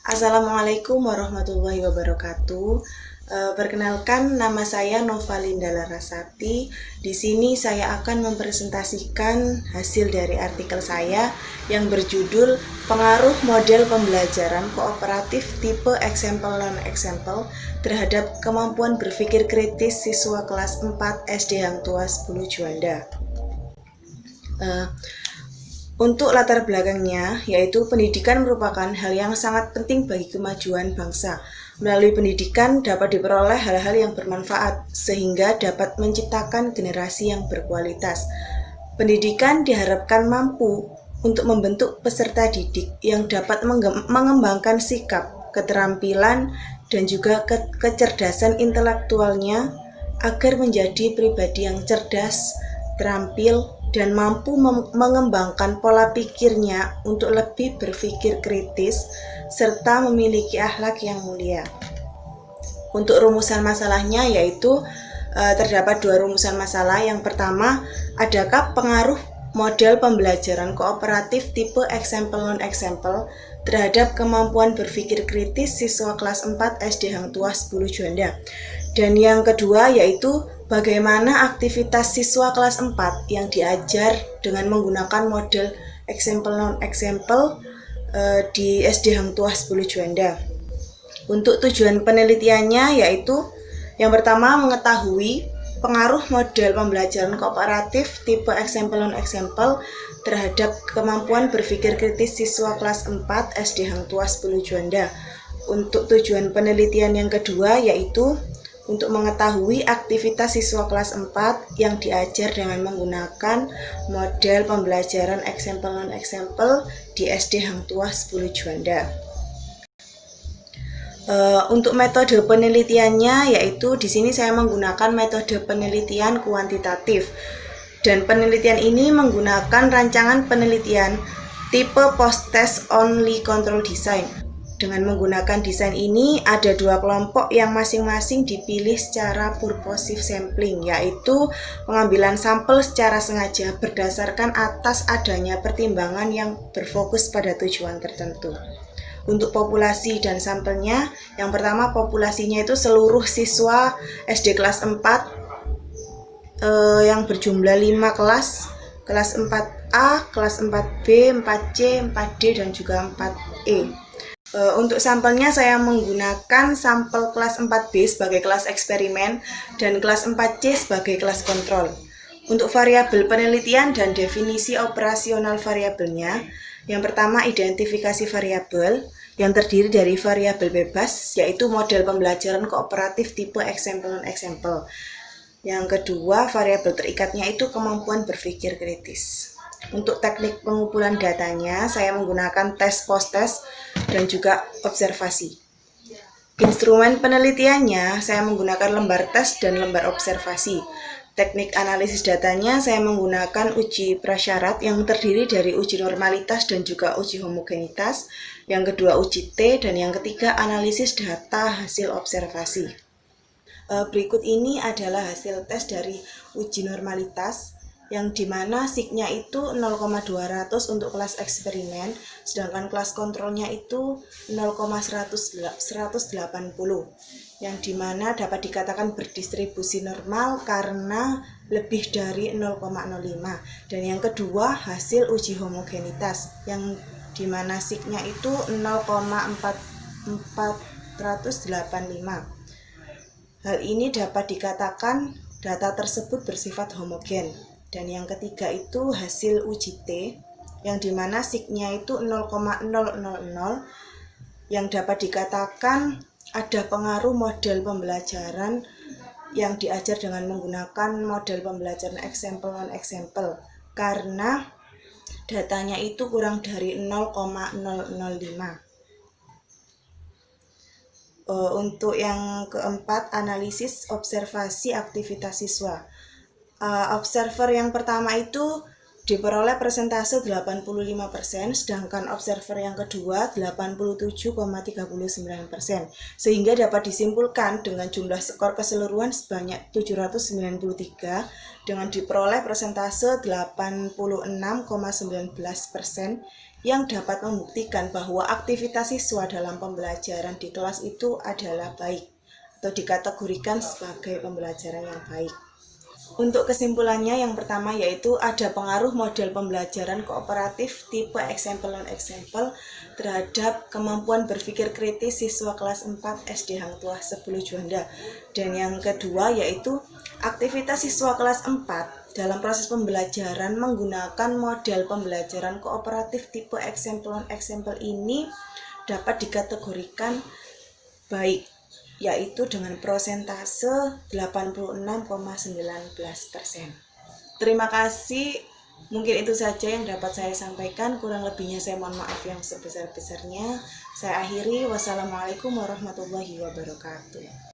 Assalamualaikum warahmatullahi wabarakatuh. Perkenalkan, nama saya Novalinda Larasati. Di sini saya akan mempresentasikan hasil dari artikel saya yang berjudul Pengaruh Model Pembelajaran Kooperatif Tipe Example Non-Example terhadap kemampuan berpikir kritis siswa kelas 4 SD Hang Tuah 10 Juanda. Untuk latar belakangnya, yaitu pendidikan merupakan hal yang sangat penting bagi kemajuan bangsa. Melalui pendidikan dapat diperoleh hal-hal yang bermanfaat, sehingga dapat menciptakan generasi yang berkualitas. Pendidikan diharapkan mampu untuk membentuk peserta didik yang dapat mengembangkan sikap, keterampilan, dan juga kecerdasan intelektualnya agar menjadi pribadi yang cerdas, terampil, dan mampu mengembangkan pola pikirnya untuk lebih berpikir kritis serta memiliki akhlak yang mulia. Untuk rumusan masalahnya yaitu terdapat dua rumusan masalah. Yang pertama, adakah pengaruh model pembelajaran kooperatif tipe example non-example terhadap kemampuan berpikir kritis siswa kelas 4 SD Hang Tuah 10 Juanda. Dan yang kedua yaitu bagaimana aktivitas siswa kelas 4 yang diajar dengan menggunakan model example non-example di SD Hang Tuah 10 Juanda. Untuk tujuan penelitiannya yaitu yang pertama mengetahui pengaruh model pembelajaran kooperatif tipe example non-example terhadap kemampuan berpikir kritis siswa kelas 4 SD Hang Tuah 10 Juanda. Untuk tujuan penelitian yang kedua yaitu untuk mengetahui aktivitas siswa kelas 4 yang diajar dengan menggunakan model pembelajaran example non-example di SD Hang Tuah 10 Juanda. Untuk metode penelitiannya yaitu di sini saya menggunakan metode penelitian kuantitatif, dan penelitian ini menggunakan rancangan penelitian tipe post-test only control design. Dengan menggunakan desain ini ada dua kelompok yang masing-masing dipilih secara purposive sampling, yaitu pengambilan sampel secara sengaja berdasarkan atas adanya pertimbangan yang berfokus pada tujuan tertentu. Untuk populasi dan sampelnya, yang pertama populasinya itu seluruh siswa SD kelas 4 yang berjumlah 5 kelas 4A, kelas 4B, 4C, 4D, dan juga 4E. Untuk sampelnya saya menggunakan sampel kelas 4B sebagai kelas eksperimen dan kelas 4C sebagai kelas kontrol. Untuk variabel penelitian dan definisi operasional variabelnya, yang pertama identifikasi variabel yang terdiri dari variabel bebas yaitu model pembelajaran kooperatif tipe example non-example. Yang kedua, variabel terikatnya itu kemampuan berpikir kritis. Untuk teknik pengumpulan datanya, saya menggunakan tes post-test dan juga observasi. Instrumen penelitiannya, saya menggunakan lembar tes dan lembar observasi. Teknik analisis datanya, saya menggunakan uji prasyarat yang terdiri dari uji normalitas dan juga uji homogenitas. Yang kedua, uji T, dan yang ketiga, analisis data hasil observasi. Berikut ini adalah hasil tes dari uji normalitas, yang dimana signya itu 0,200 untuk kelas eksperimen, sedangkan kelas kontrolnya itu 0,180, yang dimana dapat dikatakan berdistribusi normal karena lebih dari 0,05. Dan yang kedua, hasil uji homogenitas, yang dimana signya itu 0,485. Hal ini dapat dikatakan data tersebut bersifat homogen. Dan yang ketiga itu hasil uji T, yang dimana signya itu 0,000, yang dapat dikatakan ada pengaruh model pembelajaran yang diajar dengan menggunakan model pembelajaran example non-example karena datanya itu kurang dari 0,005. Untuk yang keempat, analisis observasi aktivitas siswa. Observer yang pertama itu diperoleh persentase 85%, sedangkan observer yang kedua 87,39%, sehingga dapat disimpulkan dengan jumlah skor keseluruhan sebanyak 793 dengan diperoleh persentase 86,19%, yang dapat membuktikan bahwa aktivitas siswa dalam pembelajaran di kelas itu adalah baik atau dikategorikan sebagai pembelajaran yang baik. Untuk kesimpulannya, yang pertama yaitu ada pengaruh model pembelajaran kooperatif tipe eksempel dan eksempel terhadap kemampuan berpikir kritis siswa kelas 4 SD Hang Tuah 10 Juanda. Dan yang kedua yaitu aktivitas siswa kelas 4 dalam proses pembelajaran menggunakan model pembelajaran kooperatif tipe eksempel dan eksempel ini dapat dikategorikan baik, yaitu dengan prosentase 86,19%. Terima kasih, mungkin itu saja yang dapat saya sampaikan, kurang lebihnya saya mohon maaf yang sebesar-besarnya. Saya akhiri, wassalamualaikum warahmatullahi wabarakatuh.